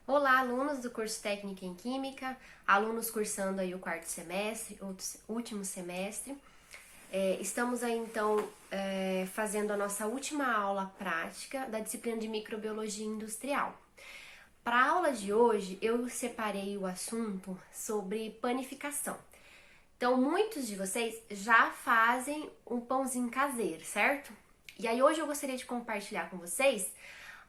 Olá, alunos do curso Técnica em Química, alunos cursando aí o quarto semestre, último semestre. Estamos aí então fazendo a nossa última aula prática da disciplina de Microbiologia Industrial. Para a aula de hoje, eu separei o assunto sobre panificação. Então, muitos de vocês já fazem um pãozinho caseiro, certo? E aí hoje eu gostaria de compartilhar com vocês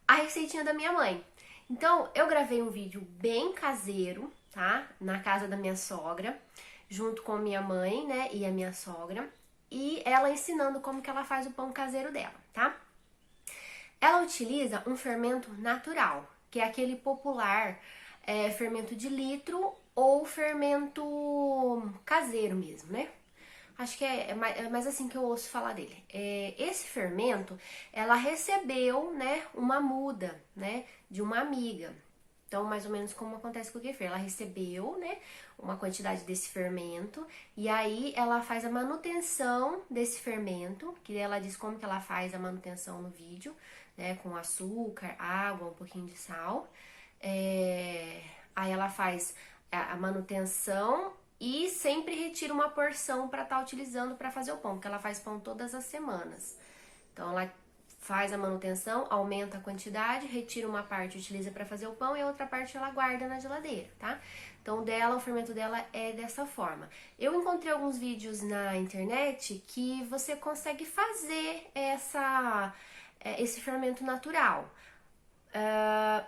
a receitinha da minha mãe. Então, eu gravei um vídeo bem caseiro, tá? Na casa da minha sogra, junto com a minha mãe, né, e a minha sogra, e ela ensinando como que ela faz o pão caseiro dela, tá? Ela utiliza um fermento natural, que é aquele popular fermento de litro ou fermento caseiro mesmo, né? Acho que é mais assim que eu ouço falar dele. Esse fermento, ela recebeu, né, uma muda, né, de uma amiga. Então, mais ou menos como acontece com o kefir. Ela recebeu, né, uma quantidade desse fermento e aí ela faz a manutenção desse fermento, que ela diz como que ela faz a manutenção no vídeo, né, com açúcar, água, um pouquinho de sal. Aí ela faz a manutenção e sempre retira uma porção para estar utilizando para fazer o pão, porque ela faz pão todas as semanas. Então ela faz a manutenção, aumenta a quantidade, retira uma parte, utiliza para fazer o pão e a outra parte ela guarda na geladeira, tá? Então o fermento dela é dessa forma. Eu encontrei alguns vídeos na internet que você consegue fazer esse fermento natural.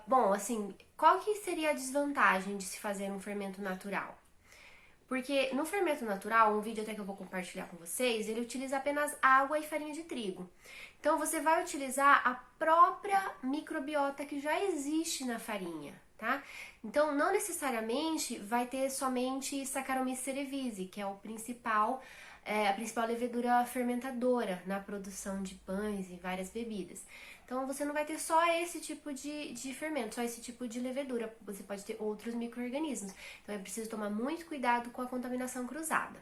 Bom, assim, qual que seria a desvantagem de se fazer um fermento natural? Porque no fermento natural, um vídeo até que eu vou compartilhar com vocês, ele utiliza apenas água e farinha de trigo. Então você vai utilizar a própria microbiota que já existe na farinha, tá? Então não necessariamente vai ter somente Saccharomyces cerevisiae, que é a principal levedura fermentadora na produção de pães e várias bebidas. Então você não vai ter só esse tipo de fermento, só esse tipo de levedura, você pode ter outros micro-organismos. Então é preciso tomar muito cuidado com a contaminação cruzada.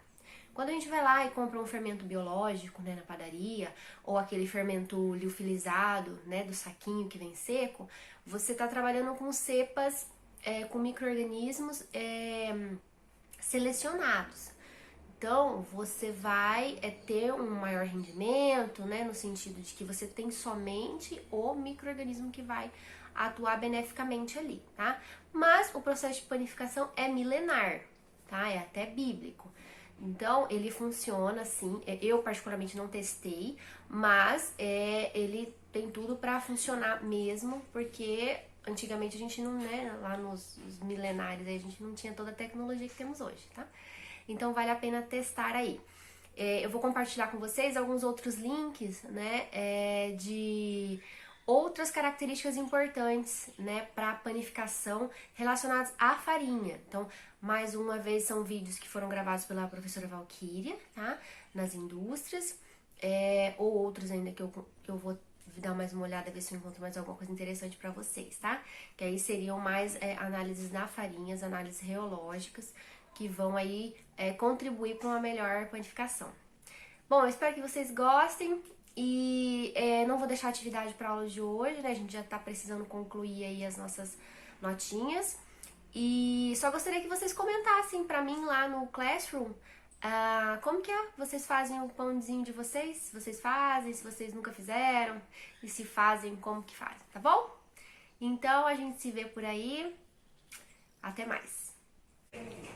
Quando a gente vai lá e compra um fermento biológico, né, na padaria, ou aquele fermento liofilizado, né, do saquinho que vem seco, você está trabalhando com cepas, com micro-organismos selecionados. Então, você vai ter um maior rendimento, né, no sentido de que você tem somente o micro-organismo que vai atuar beneficamente ali, tá? Mas o processo de panificação é milenar, tá? É até bíblico. Então, ele funciona assim. Eu, particularmente, não testei, mas ele tem tudo para funcionar mesmo, porque antigamente a gente não, né, lá nos milenares, a gente não tinha toda a tecnologia que temos hoje, tá? Então vale a pena testar aí. Eu vou compartilhar com vocês alguns outros links, né, de outras características importantes, né, para panificação relacionadas à farinha. Então, mais uma vez, são vídeos que foram gravados pela professora Valquíria, tá, nas indústrias, ou outros ainda que eu vou dar mais uma olhada, ver se eu encontro mais alguma coisa interessante para vocês, tá? Que aí seriam mais análises da farinha, análises reológicas, que vão aí contribuir para uma melhor panificação. Bom, eu espero que vocês gostem e não vou deixar a atividade para a aula de hoje, né? A gente já está precisando concluir aí as nossas notinhas. E só gostaria que vocês comentassem para mim lá no Classroom como que é? Vocês fazem o pãozinho de vocês? Se vocês fazem, se vocês nunca fizeram, e se fazem, como que fazem, tá bom? Então, a gente se vê por aí. Até mais!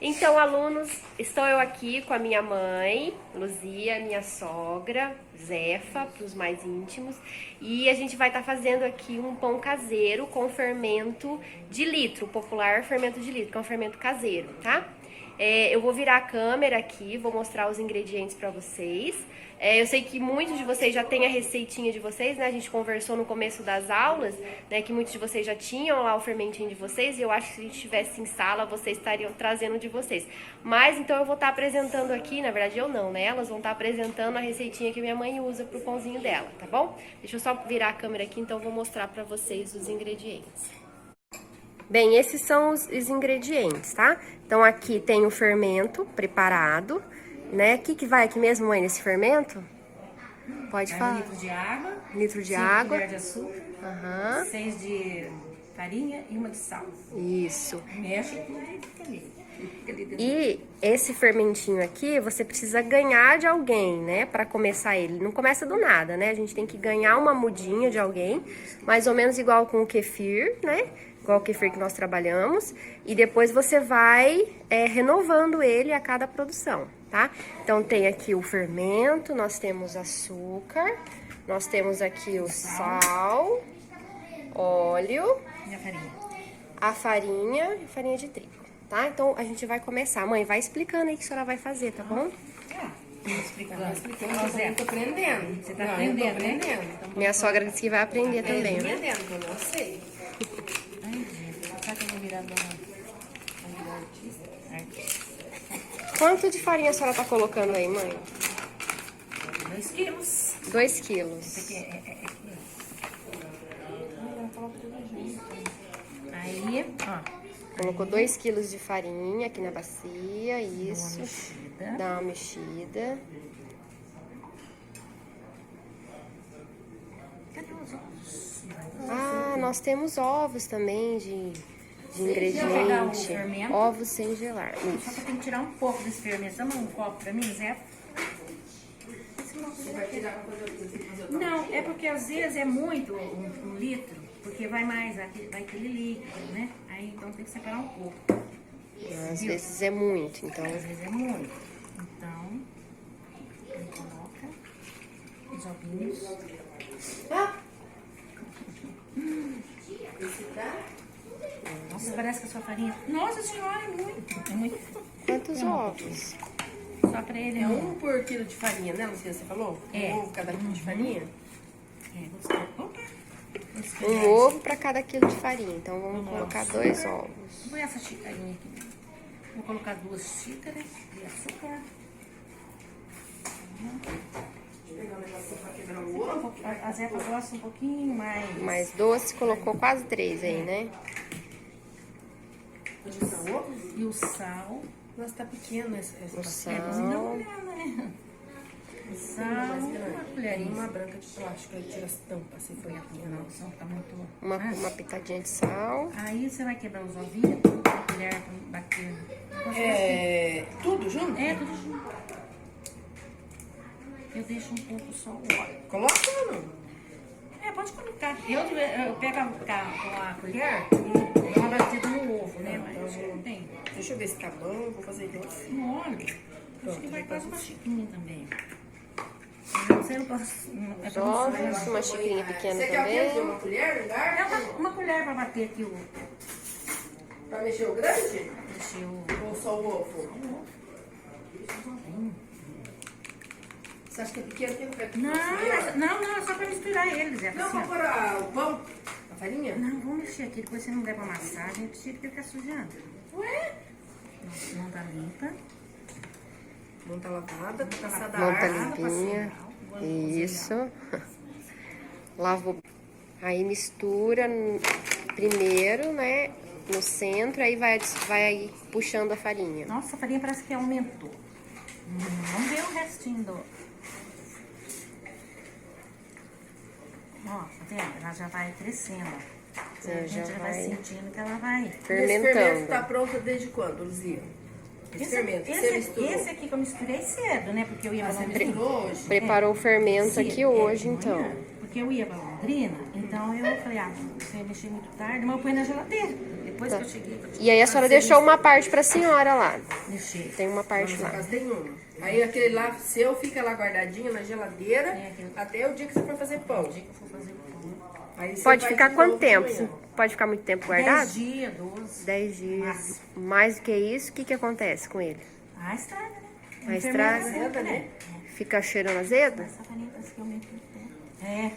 Então, alunos, estou eu aqui com a minha mãe, Luzia, minha sogra, Zefa, para os mais íntimos, e a gente vai estar fazendo aqui um pão caseiro com fermento de litro, o popular fermento de litro, que é um fermento caseiro, tá? Eu vou virar a câmera aqui, vou mostrar os ingredientes para vocês. Eu sei que muitos de vocês já têm a receitinha de vocês, né? A gente conversou no começo das aulas, né? Que muitos de vocês já tinham lá o fermentinho de vocês. E eu acho que se a gente estivesse em sala, vocês estariam trazendo de vocês. Mas, então, eu vou estar apresentando aqui, na verdade eu não, né? Elas vão estar apresentando a receitinha que minha mãe usa pro pãozinho dela, tá bom? Deixa eu só virar a câmera aqui, então eu vou mostrar pra vocês os ingredientes. Bem, esses são os ingredientes, tá? Então, aqui tem o fermento preparado, né? O que vai aqui mesmo, mãe, nesse fermento? Pode falar. 1 litro de água. Litro de 5 água. colheres de açúcar. 6 de farinha e uma de sal. Isso. Mexe tudo e fica ali. E esse fermentinho aqui, você precisa ganhar de alguém, né? Pra começar ele. Não começa do nada, né? A gente tem que ganhar uma mudinha de alguém, mais ou menos igual com o kefir, né? Igual o kefir que nós trabalhamos. E depois você vai renovando ele a cada produção, tá? Então tem aqui o fermento, nós temos açúcar, nós temos aqui o sal, óleo, E a farinha? a farinha e farinha de trigo. Tá? Então, a gente vai começar. Mãe, vai explicando aí o que a senhora vai fazer, tá bom? Explicando. Eu tô aprendendo. Você tá aprendendo, Eu tô né? aprendendo. Minha sogra disse que vai aprender também, Tô né? aprendendo, que eu não sei. Ai, gente, será que eu vou virar artista? Quanto de farinha a senhora tá colocando aí, mãe? 2 quilos. 2 quilos. Esse aqui é aí, ó. Colocou 2 quilos de farinha aqui na bacia, Uma isso. mexida. Dá uma mexida. Cadê os ovos? Ah, nós temos ovos também de pegar o ingrediente. fermento. Ovos sem gelar. Só Isso. que eu tenho que tirar um pouco desse fermento. Dá um copo pra mim, Zé? Não, é porque às vezes é muito um litro, porque vai mais, vai aquele líquido, né? Aí então tem que separar um pouco. Às vezes é muito, então. Às vezes é muito. Então, aí coloca os ovinhos. Nossa, parece que a sua farinha. Nossa senhora, é muito. É muito. Quantos ovos? Só pra ele É não. 1 por quilo de farinha, né, Lucia? Você falou? É. Um ovo cada quilo de farinha? É, gostou. Opa! Um ovo para cada quilo de farinha. Então vamos colocar 2 ovos. Põe essa xícarinha aqui. Vou colocar 2 xícaras de açúcar. Pegar um negocinho pra quebrar o ovo. A Zefa gosta um pouquinho mais. Mais doce, colocou quase 3 aí, né? Pode usar o ovo? E o sal. Nossa, tá pequeno essa O bacia. É, você dá uma sal. olhada, né? O sal, Mais uma grande. Tem colherinha. uma branca de plástico, aí tira as tampas, se foi a minha, não. O sal tá muito. Uma pitadinha de sal. Aí você vai quebrar os ovinhos, com a colher pra bater. É, tudo junto? É, tudo junto. Eu deixo um pouco só o óleo. Coloca ou não? É, pode colocar. Eu pego com a colher e dou uma batida no ovo, né? Mas acho que não tem. Deixa eu ver se tá bom, eu vou fazer doce. No óleo. Acho que vai já quase tá uma assim. xicrinha também. Você não pode. É Os pra não ovos, sujar. uma xicrinha pequena Você quer o quê? também. Uma colher no lugar? É uma colher pra bater aqui o. Pra mexer o grande? Deixa eu. Ou só o ovo? Você acha que é pequeno? Quem não quer pequeno? Não, é só pra misturar eles. É Não, assim, vou ó. pôr o pão, a farinha? Não, vamos mexer aqui. Depois você não der pra amassar, a gente tira porque fica sujando. Ué? Não tá limpa. Não tá lavada, tá passada a Mão tá ar. limpinha. Isso. Lavou. Aí mistura primeiro, né? No centro, aí vai puxando a farinha. Nossa, a farinha parece que aumentou. Vamos ver o restinho do. Ó, tá vendo? Ela já vai crescendo. Ó. A gente já vai sentindo que ela vai. Esse fermento Fermentando. tá pronto desde quando, Luzia? Esse fermento, você misturou? esse aqui que eu misturei cedo, né? Porque eu ia pra Você Londrina. misturou hoje? Preparou o fermento Cedo, aqui hoje, de então. manhã, porque eu ia pra Londrina, então eu falei, você ia mexer muito tarde, mas eu ponho na geladeira. Depois que eu cheguei, E aí a senhora deixou uma parte pra senhora lá. mexer. Tem uma parte Na lá. casa tem uma. Aí aquele lá seu fica lá guardadinho na geladeira aquele- até o dia que você for fazer pão. O dia que eu for fazer o pão. Aí você Pode faz ficar de quanto novo de tempo? manhã. Pode ficar muito tempo 10 guardado? dias, 12. 10 dias. Máximo. Mais do que isso, o que acontece com ele? Ah, estraga, né? Ah, estraga. Fermenta, né? Fica cheirando azedo? Essa farinha parece que aumenta o tempo. É. O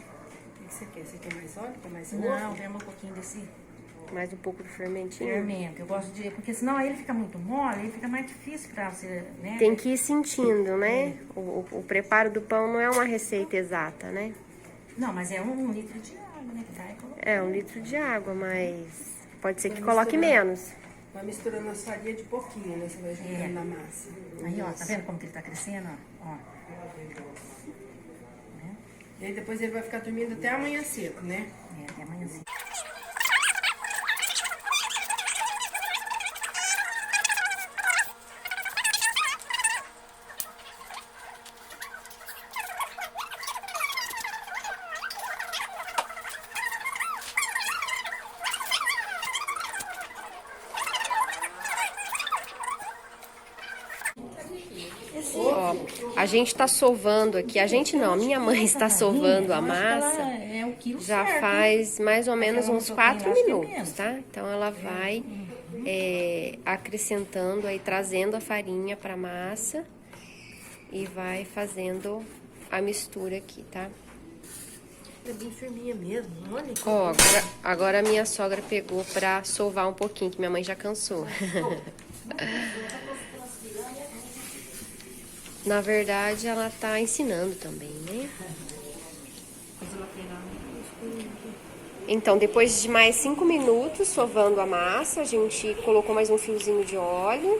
que você quer? Você quer mais óleo? Quer mais Não, ovo? vem um pouquinho desse Mais um pouco do fermentinho. fermento. Eu gosto de. Porque senão aí ele fica muito mole, aí fica mais difícil pra você, né? Tem que ir sentindo, né? O preparo do pão não é uma receita exata, né? Não, mas é 1 litro de água, né? Que dá e coloca. É 1 litro de água, mas pode ser que coloque menos. Vai misturando as farinhas de pouquinho, né? Você vai juntando na massa. Aí, ó, tá vendo como que ele tá crescendo? Ó. E aí depois ele vai ficar dormindo até amanhã cedo, né? É, até amanhã cedo. ó, a gente tá sovando aqui, a gente não, a minha mãe está sovando a massa, É o quilo já certo, faz mais ou menos Aquela uns um pouquinho, 4 acho que é minutos, menos. tá? Então ela vai acrescentando aí, trazendo a farinha pra massa e vai fazendo a mistura aqui, tá? É bem firminha mesmo, olha. Ó, agora a minha sogra pegou pra sovar um pouquinho, que minha mãe já cansou. Na verdade, ela tá ensinando também, né? Então, depois de mais 5 minutos sovando a massa, a gente colocou mais um fiozinho de óleo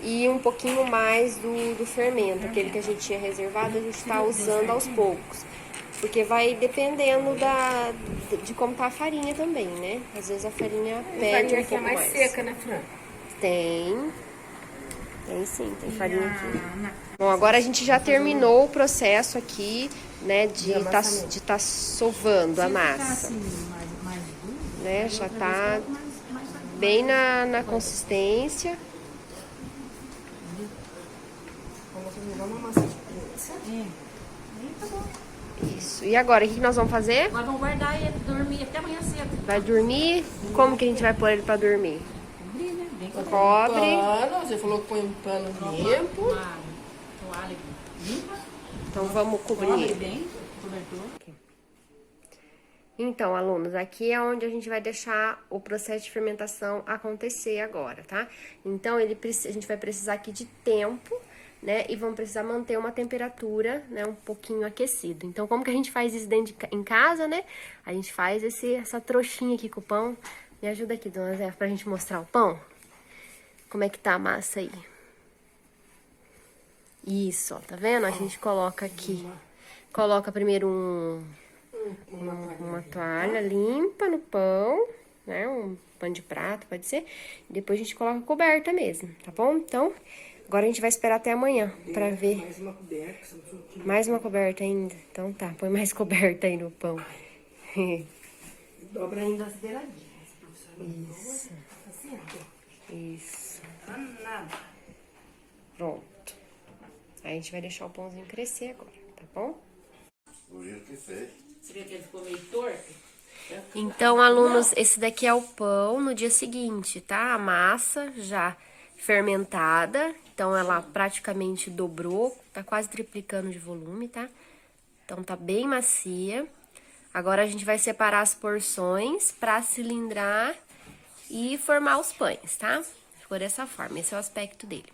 e um pouquinho mais do fermento, aquele que a gente tinha reservado, a gente tá usando aos poucos. Porque vai dependendo de como tá a farinha também, né? Às vezes a farinha pede um aqui é pouco mais mais. seca, né, Fran? Tem sim, tem farinha aqui. Bom, agora a gente já terminou o processo aqui, né, de tá sovando a massa, né? Já tá bem na consistência. Vamos terminar uma massa de pizza. Isso. E agora, o que nós vamos fazer? Nós vamos guardar e dormir até amanhã cedo. Vai dormir? Como que a gente vai pôr ele pra dormir? Cobrir, né? Bem coberto. Cobre. Pano, você falou que põe um pano limpo. Toalha limpa. Então vamos Cobre cobrir. bem. Cobertor. Então, alunos, aqui é onde a gente vai deixar o processo de fermentação acontecer agora, tá? Então, a gente vai precisar aqui de tempo, né? E vamos precisar manter uma temperatura, né? Um pouquinho aquecido. Então, como que a gente faz isso em casa, né? A gente faz essa trouxinha aqui com o pão. Me ajuda aqui, dona Zé, pra gente mostrar o pão. Como é que tá a massa aí? Isso, ó, tá vendo? A gente coloca aqui. Coloca primeiro uma toalha limpa no pão, né? Um pano de prato, pode ser. E depois a gente coloca coberta mesmo, tá bom? Então, agora a gente vai esperar até amanhã pra ver. Mais uma coberta. Mais uma coberta ainda? Então tá, põe mais coberta aí no pão. Dobra ainda as beiradinhas. Isso. Assim, ó. Isso. Nada. Pronto. Aí a gente vai deixar o pãozinho crescer agora, tá bom? O jeito que fez. Você vê que ele ficou meio torto? Então, alunos, esse daqui é o pão no dia seguinte, tá? A massa já fermentada, então ela praticamente dobrou, tá quase triplicando de volume, tá? Então tá bem macia. Agora a gente vai separar as porções pra cilindrar e formar os pães, tá? Ficou dessa forma, esse é o aspecto dele.